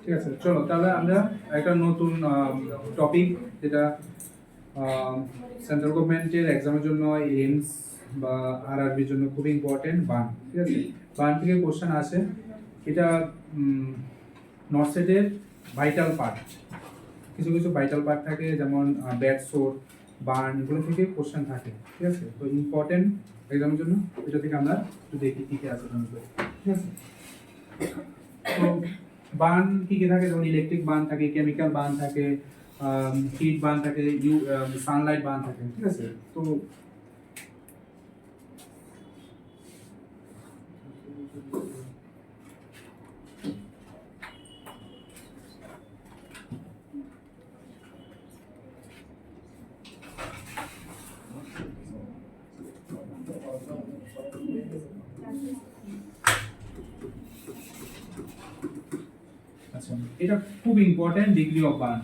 ঠিক আছে, চলো তাহলে আমরা একটা নতুন টপিক, যেটা সেন্ট্রাল গভর্নমেন্টের এক্সামের জন্য, এইমস বা আরআরবির জন্য খুব ইম্পর্টেন্ট, বান। ঠিক আছে, বান থেকে কোশ্চেন আসে। এটা নর্থ সেটের ভাইটাল পার্ট, কিছু কিছু ভাইটাল পার্ট থাকে, যেমন ব্যাট সোর, বার্ন, এগুলো থেকে কোশ্চেন থাকে। ঠিক আছে, তো ইম্পর্টেন্ট এক্সামের জন্য এটা থেকে আমরা একটু দেখি কী কী আছে। ঠিক আছে, তো বার্ন কী কী থাকে, যেমন ইলেকট্রিক বার্ন থাকে, কেমিক্যাল বার্ন থাকে, হিট বার্ন থাকে, সানলাইট বার্ন থাকে। ঠিক আছে, তো আচ্ছা, এটা খুব ইম্পর্টেন্ট, ডিগ্রি অফ বার্ন।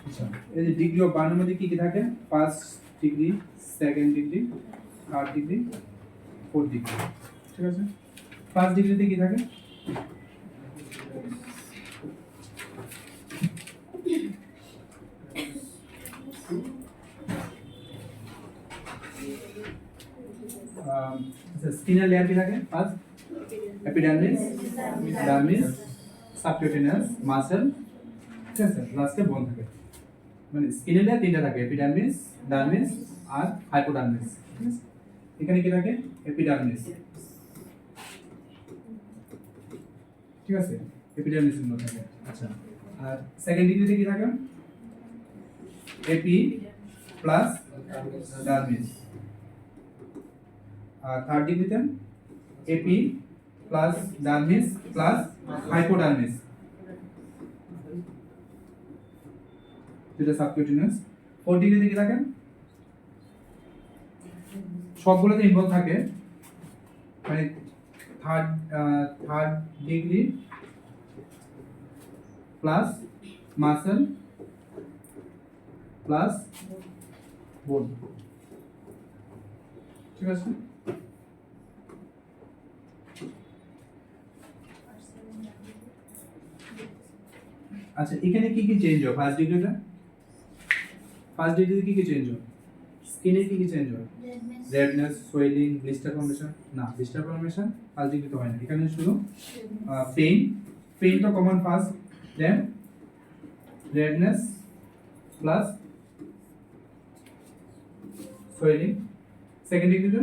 আচ্ছা, এই যে ডিগ্রি অফ বার্নের মধ্যে কি কি থাকে? First degree, second degree, third degree, fourth degree. ঠিক আছে, ফার্স্ট ডিগ্রিতে কি থাকে? স্কিনের লেয়ার কি থাকে? First epidermis, dermis, subcutaneous, muscle. ঠিক আছে, লাস্টে বোন থাকে। মানে স্কিনের লেয়ার তিনটা থাকে, এপিডার্মিস, ডার্মিস আর হাইপোডার্মিস। ঠিক আছে, এখানে কি থাকে? এপিডার্মিস। ঠিক আছে, এপিডার্মিস গুলো থাকে। আচ্ছা, আর সেকেন্ড ডিগ্রিতে কি থাকে? Epi plus dermis. আর থার্ড ডিগ্রিতে epi plus dermis plus hypodermis, যেটা সাবকিউটেনিয়াস। ফোর্থ ডিগ্রিতে কি থাকে? সবগুলোতে ইনভলভ থাকে, মানে third degree plus muscle plus bone. ঠিক আছে, আচ্ছা, এখানে কি কি চেঞ্জ হয় ফার্স্ট ডিগ্রিতে? ফার্স্ট ডিগ্রিতে কি কি চেঞ্জ হয়? স্কিনে কি কি চেঞ্জ হয়? Redness, swelling, blister formation. না, ব্লিস্টার ফর্মেশন ফার্স্ট ডিগ্রিতে হয় না, এখানে শুধু পেইন তো কমন ফার্স্ট, দেন রেডনেস প্লাস সোয়েলিং সেকেন্ড ডিগ্রিতে।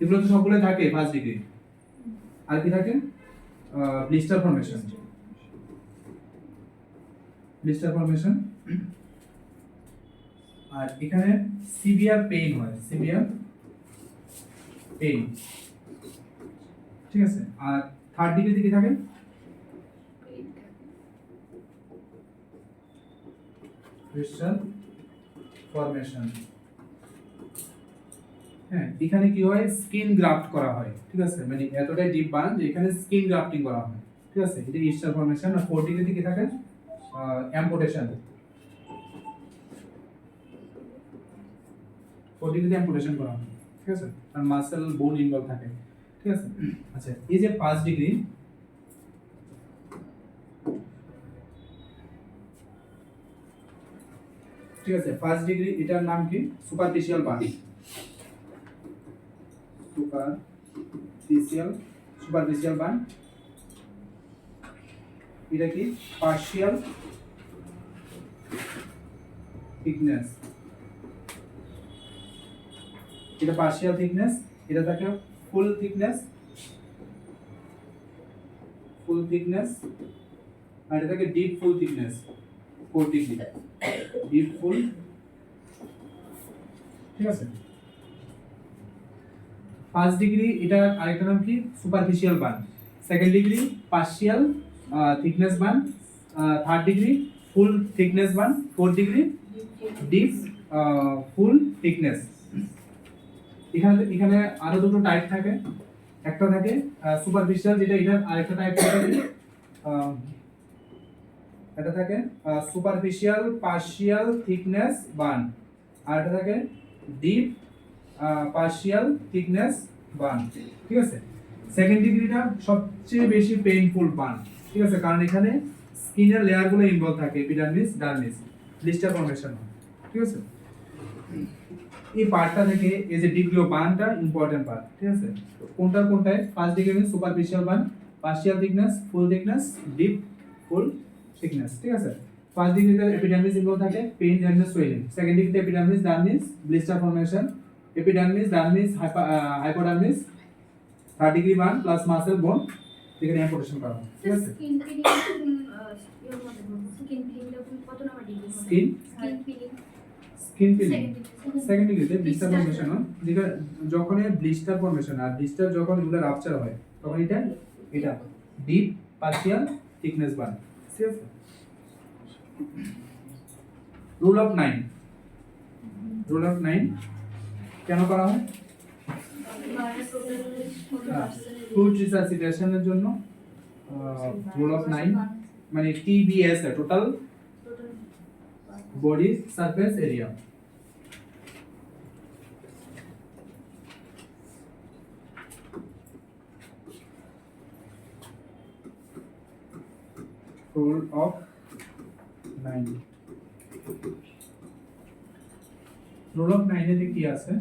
এগুলো তো সবগুলো থাকে ফার্স্ট ডিগ্রি। আর কি থাকে? Blister formation, blister formation. আর এখানে সিভিয়ার পেইন হয়, সিভিয়ার পেইন। ঠিক আছে, আর থার্ড ডিগ্রিতে কি থাকে? Crystal formation. হ্যাঁ, এখানে কি হয়? স্কিন গ্রাফট করা হয়। ঠিক আছে, মানে এতটাই ডিপ বার্ন যে এখানে স্কিন গ্রাফটিং করা হয়। ঠিক আছে, এটা ক্রিস্টাল ফর্মেশন। আর ফোর্থ ডিগ্রিতে কি থাকে? অ্যাম্পুটেশন। ফোর্থ ডিগ্রিতে অ্যাম্পুটেশন করা হয়। ঠিক আছে, আর মাসেল বোন ইনভলভ থাকে। ঠিক আছে, আচ্ছা, এই যে ফার্স্ট ডিগ্রি, ঠিক আছে, ফার্স্ট ডিগ্রি, এটার নাম কি? Superficial burn. Superficial burn. এটা কি? Partial thickness. এটা পার্শিয়াল থিকনেস, এটা থাকে ফুল থিকনেস, আর এটা থাকে deep full thickness. Fourth degree deep full. ঠিক আছে, ফার্স্ট ডিগ্রি এটার আরেকটা নাম কি? Superficial burn. Second degree partial thickness burn. Third degree full thickness burn. Fourth degree deep full thickness. এখানে আরো দুটো টাইপ থাকে। একটা থাকে সুপারফিশিয়াল, যেটা এটার আরেকটা টাইপ থাকে, এটা থাকে সুপারফিশিয়াল পার্শিয়াল থিকনেস বার্ন। আর এটা থাকে ডিপ পার্শিয়াল থিকনেস বার্ন। ঠিক আছে, সেকেন্ড ডিগ্রিটা সবচেয়ে বেশি পেইনফুল পান, ঠিক আছে, কারণ এখানে স্কিনের লেয়ারগুলো ইনভলভ থাকে, এপিডার্মিস ডার্মিস, ব্লিস্টার ফর্মেশন হয়, ঠিক আছে। এই পার্টটা থেকে এই যে ডিগ্রি অফ বার্নটা ইম্পর্টেন্ট পার্ট, ঠিক আছে। কোনটায় first degree means superficial burn, partial thickness, full thickness, deep, full thickness, ঠিক আছে। ফার্স্ট ডিগ্রিতে এপিডার্মিস ইনভলভ থাকে, পেইন এন্ড সোয়েলিং। সেকেন্ড ডিগ্রিতে epidermis dermis, blister formation, epidermis dermis, hypodermis, third degree burn plus muscle bone, এখানে amputation করা হয়, ঠিক আছে। স্কিন ফিলিং স্কিন ফিলিংটা কত নাম্বার ডিগ্রি হবে? স্কিন ফিলিং সেকেন্ড ডিগ্রিতে ব্লিস্টার Blister ফর্মেশন হয়, যেটা যখন ব্লিস্টার ফর্মেশন আর ব্লিস্টার যখন এগুলো রাপচার হয় তখন এটা ডিপ পার্শিয়াল থিকনেস বার্ন, ঠিক আছে। রুল অফ 9 কেন করা হয়? ফুড রিসাসিটেশনের জন্য। রুল অফ 9 মানে TBS total body surface area. Rule of 9, rule of 9 এ কি আছে?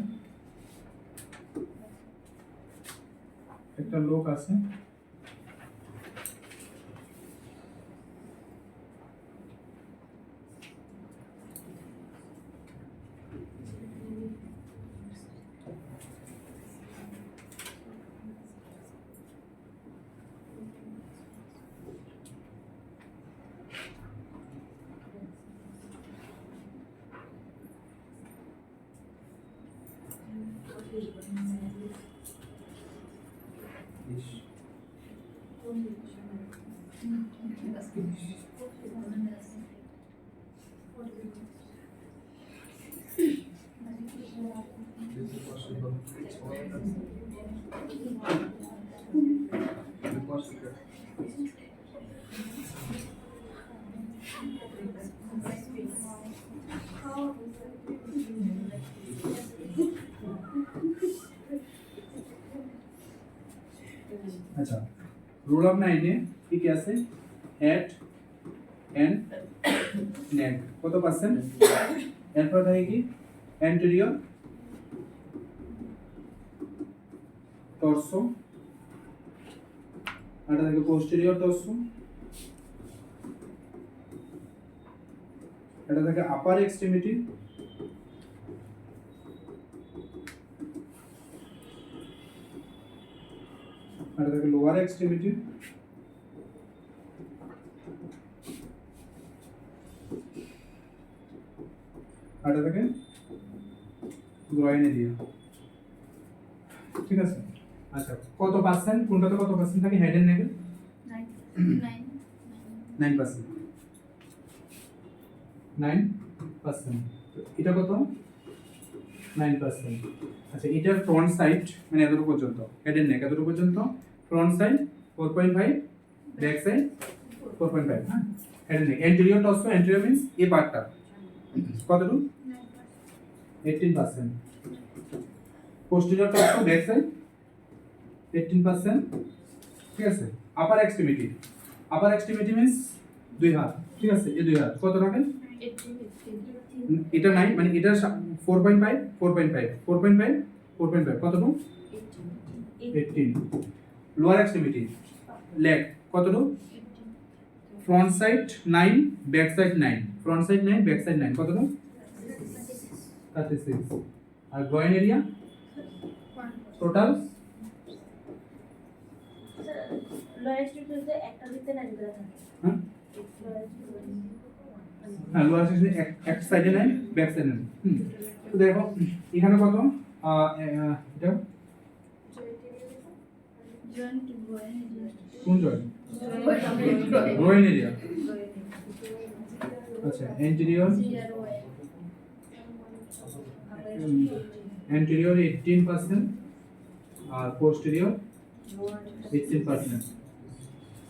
একটা লোক আছে, আচ্ছা। রুল অফ 9 এ কি আছে? হেড এন্ড নেক কত পার্সেন্ট? এরপর থাকে কি অ্যান্টেরিয়র টর্সো, আর থাকে পোস্টেরিয়র টর্সো, এটা থাকে আপার এক্সট্রিমিটি, আর এটা থাকে লোয়ার এক্সট্রিমিটি, আর এটা থাকে গ্রয়েন এরিয়া, ঠিক আছে। আচ্ছা, কত পার্সেন্ট কোনটাতে কত পার্সেন্ট থাকে? হেড এন্ড নেকে 9%, 9%, এটা কত? 9%। আচ্ছা, এটার ফ্রন্ট সাইড মানে এতটুকু পর্যন্ত, হেড এন্ড নেক এতটুকু পর্যন্ত, ফ্রন্ট সাইড 4.5, ব্যাক সাইড 4.5, হ্যাঁ। Head and neck anterior torso, anterior means এই পার্টটা কতটুকু? 18%। পোস্টেরিয়র টর্সো, ব্যাক সাইড 18%, ঠিক আছে। আপার এক্সট্রিমিটি মিন্স দুই হাত, ঠিক আছে, এই দুই হাত কত রাখেন? এটা 9 মানে এটা 4.5 কতটুকু? 18। লোয়ার এক্সট্রিমিটি লেগ কতটুকু? Front side 9, back side 9, front side 9, back side 9, কতটুকু? 36। আর গ্রয়েন এরিয়া টোটাল লোয়ার এক্সট্রিমিটিতে একটা দিতে না দুটো থাকে। হ্যাঁ, লোয়ার সেকশন এক সাইডে নাই, ব্যাক সাইডে নাই। তো দেখো এখানে কত এটা কোন জয়েন্ট? Groin area. আচ্ছা, অ্যান্টেরিয়র 18% আর posterior 18%।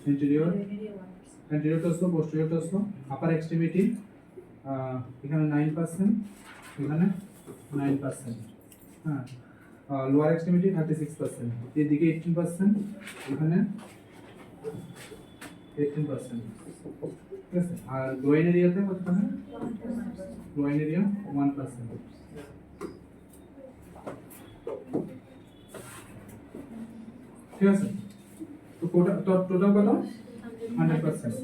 Anterior torso, posterior torso, upper extremity এখানে 9%, এখানে 9%, হ্যাঁ। লোয়ার এক্সট্রিমিটি 36%, এদিকে 18%, এখানে 18%, ঠিক আছে। আর গ্রোইন এরিয়াতে কত থাকে? গ্রোইন এরিয়া 1%, ঠিক আছে। তো টোটাল কত? 100%।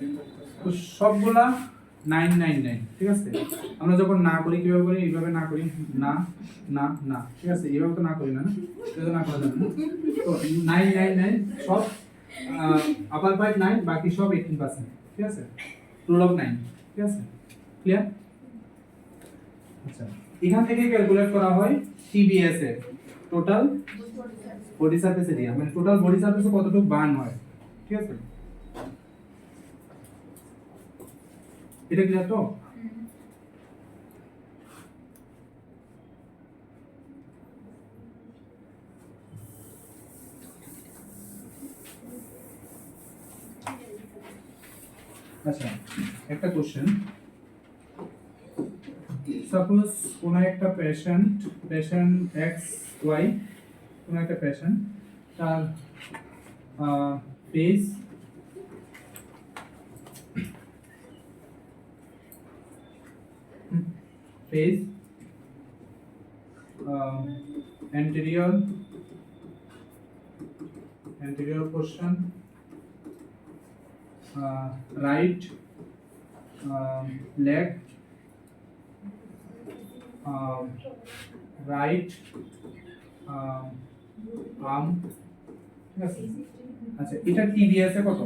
তো সবগুলা 999, ঠিক আছে। আমরা যখন না করি কিভাবে করি? এইভাবে না করি, না না না, ঠিক আছে। এইভাবে তো না করি না, এটা তো না করা যাবে না। তো 999 সব আপার পার্ট 9, বাকি সব 18%, ঠিক আছে। রুল অফ 9, ঠিক আছে, ক্লিয়ার? আচ্ছা, এখান থেকে ক্যালকুলেট করা হয় টিবিএস এর টোটাল বডি সারফেস এরিয়া, মানে টোটাল বডি সারফেসে কতটুকু বার্ন হয়, ঠিক আছে। এটা ক্লিয়ার তো? আচ্ছা, একটা কোশ্চেন, সাপোজ কোন একটা পেশেন্ট এক্স ওয়াই, কোন একটা পেশেন্ট, তার face anterior portion, right leg, right arm, ঠিক আছে। আচ্ছা, এটা টিবিএস এ কত?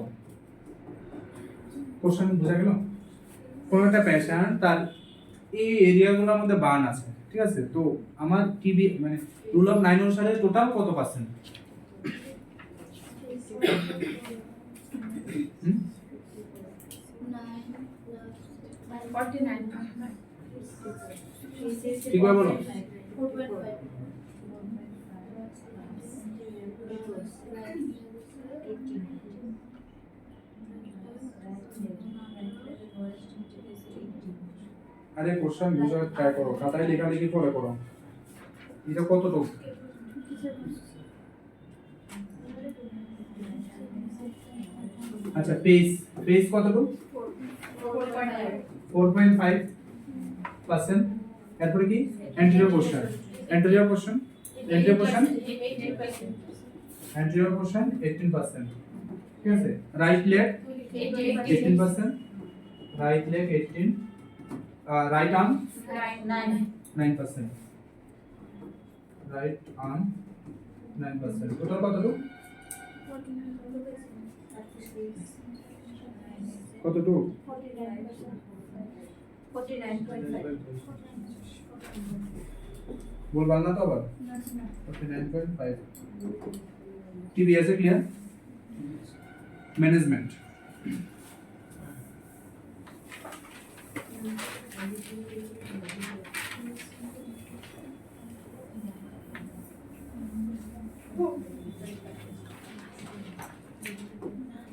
কোশ্চেন বুঝা গেল? কোন একটা পেশেন্ট তার এই এরিয়াগুলোর মধ্যে বার্ন আছে, ঠিক আছে। তো আমার টিবি মানে রুল অফ 9 অনুসারে টোটাল কত পার্সেন্ট? ঠিক আছে, বলো। আরে কোশ্চেন বুঝার ট্রাই করো, খাতায় লেখালেখি করে করো। এটা কতটুকু? আচ্ছা, পেস কতটুকু? 4.5%। এরপরে কি? anterior portion 18%, ঠিক আছে। Right leg 18%, right leg 18, right arm 9%, right arm 9%, total কতটুকু? কতটুকু? 49.5 বলবার না তো আবার? 49.5। টিবিএস এ ক্লিয়ার? ম্যানেজমেন্ট,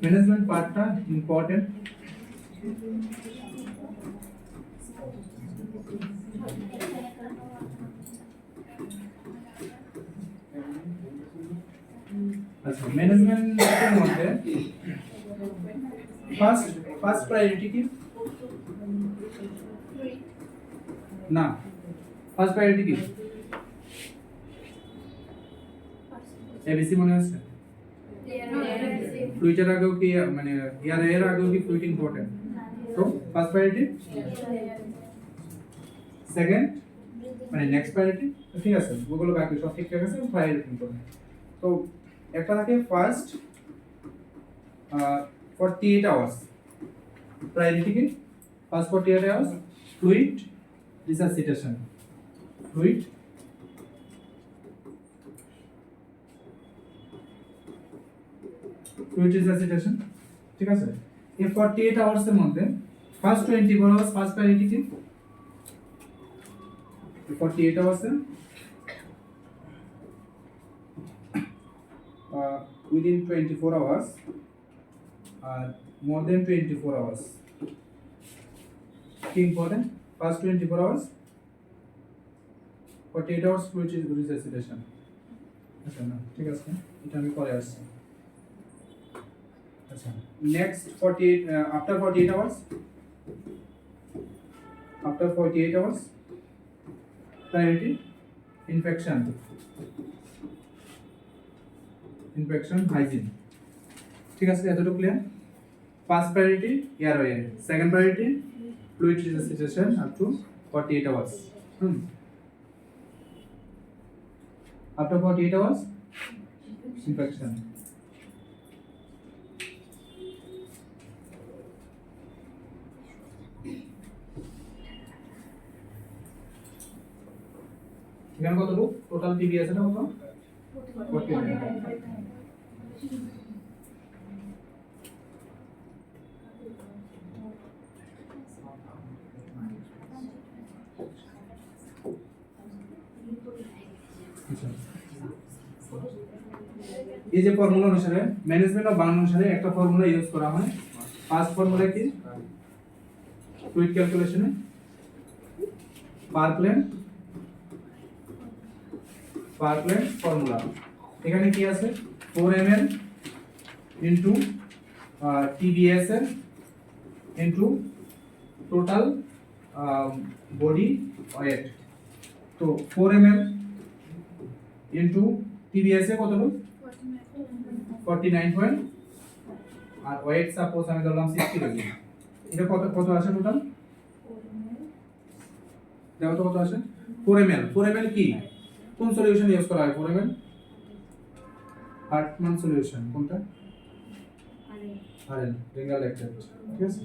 ম্যানেজমেন্ট পার্টটা ইম্পর্টেন্ট। আচ্ছা, ম্যানেজমেন্টের মধ্যে ফার্স্ট প্রায়োরিটি কি? না, ফার্স্ট প্রায়োরিটি কি? এবিসি মনে আছে? ফ্লুইডের আগেও কি মানে এর আগেও কি ফ্লুইড ইম্পর্টেন্ট? তো ফার্স্ট প্রায়োরিটি, সেকেন্ড মানে নেক্সট প্রায়োরিটি, ঠিক আছে। ওগুলো বাকি সব ঠিকঠাক আছে, প্রায়োরিটি ইম্পর্টেন্ট। তো একটা থাকে ফার্স্ট 48 আওয়ার্স, প্রায়োরিটি কি? First 48 hours fluid resuscitation, fluid resuscitation, ঠিক আছে। এই 48 আওয়ার্স এর মধ্যে ফার্স্ট 24 আওয়ার্স ফার্স্ট প্রায়োরিটি কি? 48 hours within 24 hours or more than 24 hours, কি important? First 24 hours 48 hours fluid resuscitation, আচ্ছা না ঠিক আছে, এটা আমি পরে আসছি। আচ্ছা next 48 after 48 hours, after 48 hours priority infection hygiene, ঠিক আছে এতটুকু clear. First priority airway, second priority fluid resuscitation up to 48 hours, after 48 hours infection। এখানে কত লোক টোটাল টিবি আছে না কত? 49। এই যে ফর্মুলা অনুসারে ম্যানেজমেন্ট অফ বার্ন অনুসারে একটা ফর্মুলা ইউজ করা হয়। ফার্স্ট ফর্মুলা কি? ফ্লুইড ক্যালকুলেশনে পার প্লেন ফর্মুলা। এখানে কি আছে 4 ml into TBSM into total body wait. তো 4 ml ইনটু TBSM কত হলো 49 পয়েন্ট, আর ওয়েট সাপোজ আমি ধরলাম 60 কেজি। এটা কত কত আসে টোটাল? দেখো তো কত আসে 4 ml। 4 ml কি কোন সলিউশন ইউজ করা হয়? 4 ml হার্টমান সলিউশন কোনটা? আরএন রিঙ্গাল ল্যাকটেট, ঠিক আছে।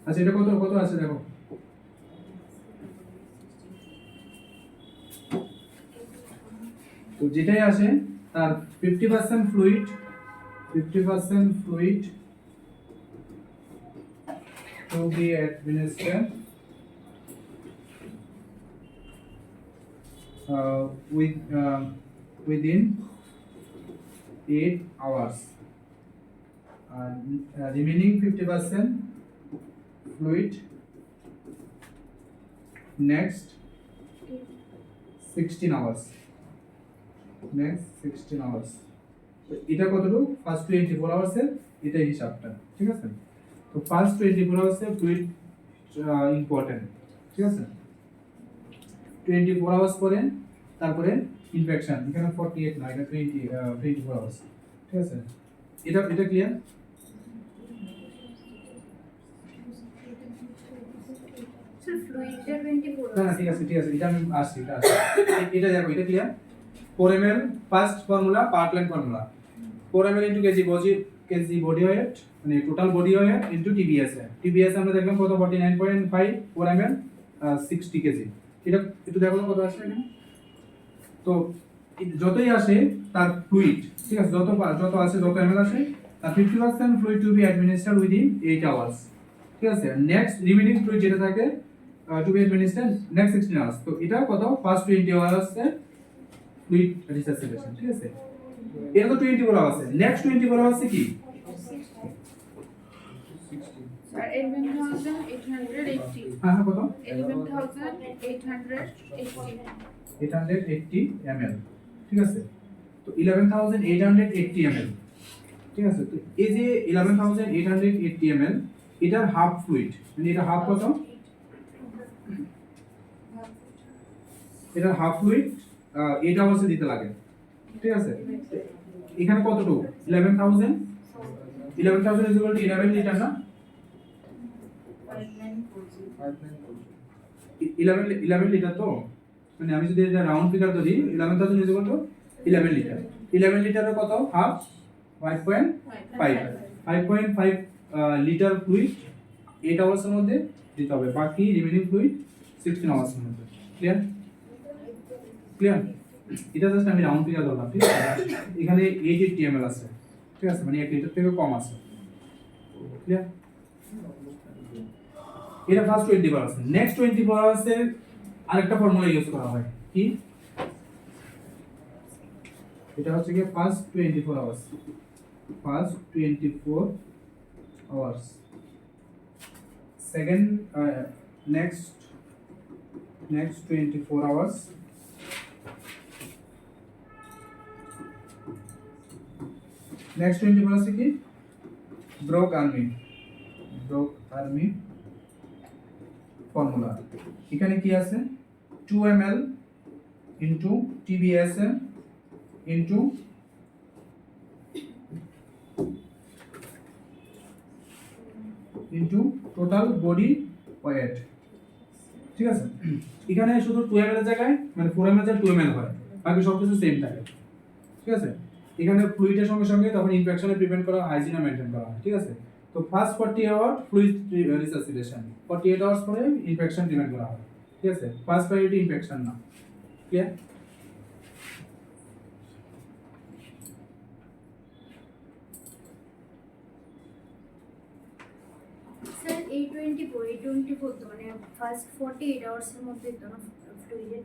আচ্ছা এটা কত কত আছে দেখো, তো যেটাই আসে তার 50% fluid to be administered within 8 hours, remaining 50% fluid next 16 hours, এটা কতটুকু ফার্স্ট 24 আওয়ার্স এর এটাই হিসাবটা, ঠিক আছে। তো ফার্স্ট 24 আওয়ার্স এর ফ্লুইড ইম্পর্টেন্ট, ঠিক আছে। 24 আওয়ার্স পরে তারপরে ইনফেকশন, এখানে 48 না এটা 24 আওয়ার্স, ঠিক আছে। এটা ক্লিয়ার? স্যার ফ্লুইডটা 24 না ঠিক আছে এটা আমি আসছি, এটা দেখো এটা clear. 4 ml first formula Parkland formula, 4 ml into KG body weight, মানে total body weight into TBSA আমরা দেখলাম কত 49.5, 4 ml 60 কেজি। এটা একটু দেখো কত আসে এখানে। তো যতই আসে তার ফ্লুইড, ঠিক আছে, যত আসে যত ml আসে তার 50% fluid to be administered within 8 hours, ঠিক আছে। নেক্সট রিমেইনিং ফ্লুইড যেটা থাকে to be administered next 16 hours. তো এটা কত ফার্স্ট 20 আওয়ার্স এর ফ্লুইড রিসাসিটেশন, ঠিক আছে। এটা তো 24 আওয়ার্স এর, নেক্সট 24 আওয়ার্স কি? স্যার 11,880 হ্যাঁ কত? 11,880 ml, ঠিক আছে। তো 11,880 ml, ঠিক আছে। তো এই যে 11,880 ml এটার হাফ ফ্লুইড, মানে এটা হাফ কত? এটার হাফ ফ্লুইড 8 আওয়ার্সে দিতে লাগে, ঠিক আছে। এখানে কতটুকু 11,000 is equal to 11 লিটার না? 11 লিটার। তো মানে আমি যদি এটা রাউন্ড ফিগার ধরি 11,000 is equal to 11 লিটার। 11 লিটারের কত হাফ 5.5 লিটার ফ্লুইড 8 আওয়ার্সের মধ্যে দিতে হবে, বাকি রিমেইনিং ফ্লুইড 16 আওয়ার্সের মধ্যে। ক্লিয়ার? এটা জাস্ট আমি রাউন্ড ফিগার ধরলাম, ঠিক আছে। এখানে 880 ml আছে, ঠিক আছে, মানে 1 লিটার থেকে কম আছে। ক্লিয়ার? এটা ফার্স্ট 24 আওয়ার্স। নেক্সট 24 আওয়ার্স এর আরেকটা ফর্মুলা ইউজ করা হয় কি? এটা হচ্ছে কি first 24 hours, second next 24 hours next 24 hours কি ব্রক আর্মি ফর্মুলা এখানে কি আছে 2 ml into TBSM into total body weight ঠিক আছে এখানে শুধু 2 ml এর জায়গায় মানে 4 ml এর 2 ml হয় বাকি সব কিছু সেম থাকে ঠিক আছে এখানে ফ্লুইডের সঙ্গে সঙ্গে তখন ইনফেকশনে প্রিভেন্ট করা হাইজিন মেইনটেইন করা হয় ঠিক আছে তো first 40 hour fluid resuscitation 48 hours পরে ইনফেকশন প্রিভেন্ট করা হয় ঠিক আছে ফার্স্ট প্রায়োরিটি ইনফেকশন না ক্লিয়ার স্যার A24 তো মানে ফার্স্ট 48 আওয়ার্স এর মধ্যে তো না ফ্লুইডের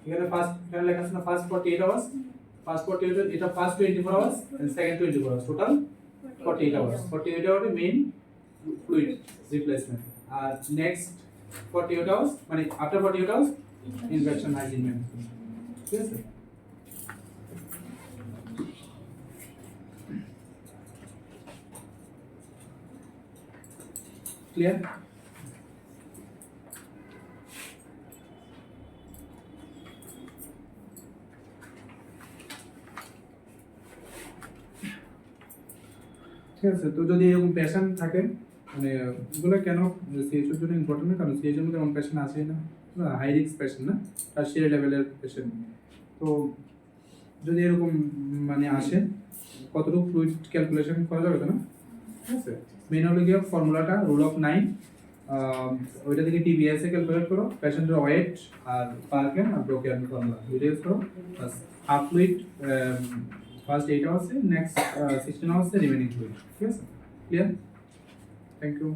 এখানে ফার্স্ট এখানে লেখা আছে না ফার্স্ট 48 আওয়ার্স ফার্স্ট 48 এটা first 24 hours and second 24 hours total 48 hours 48 hour main fluid replacement আর নেক্সট 48 আওয়ার্স মানে after 48 hours infection hygiene maintain ঠিক আছে ক্লিয়ার ঠিক আছে তো যদি এরকম পেশেন্ট থাকে মানে এগুলো কেন সিএইচওর জন্য ইম্পর্টেন্ট না কারণ সিএইচওর মধ্যে এমন পেশেন্ট আসেই না হাই রিস্ক পেশেন্ট না টারশিয়ারি লেভেলের পেশেন্ট তো যদি এরকম মানে আসে কতটুকু ফ্লুইড ক্যালকুলেশন করা যাবে না ঠিক আছে মেন হলো গিয়ে ফর্মুলাটা রুল অফ 9 ওইটা থেকে টিবিএস এ ক্যালকুলেট করো পেশেন্টের ওয়েট আর পার্কেন আর ব্রোকেন ফর্মুলা দুইটা ইউজ করো বাস half fluid first 8 hours next 16 hours remaining fluid ঠিক আছে ক্লিয়ার থ্যাংক ইউ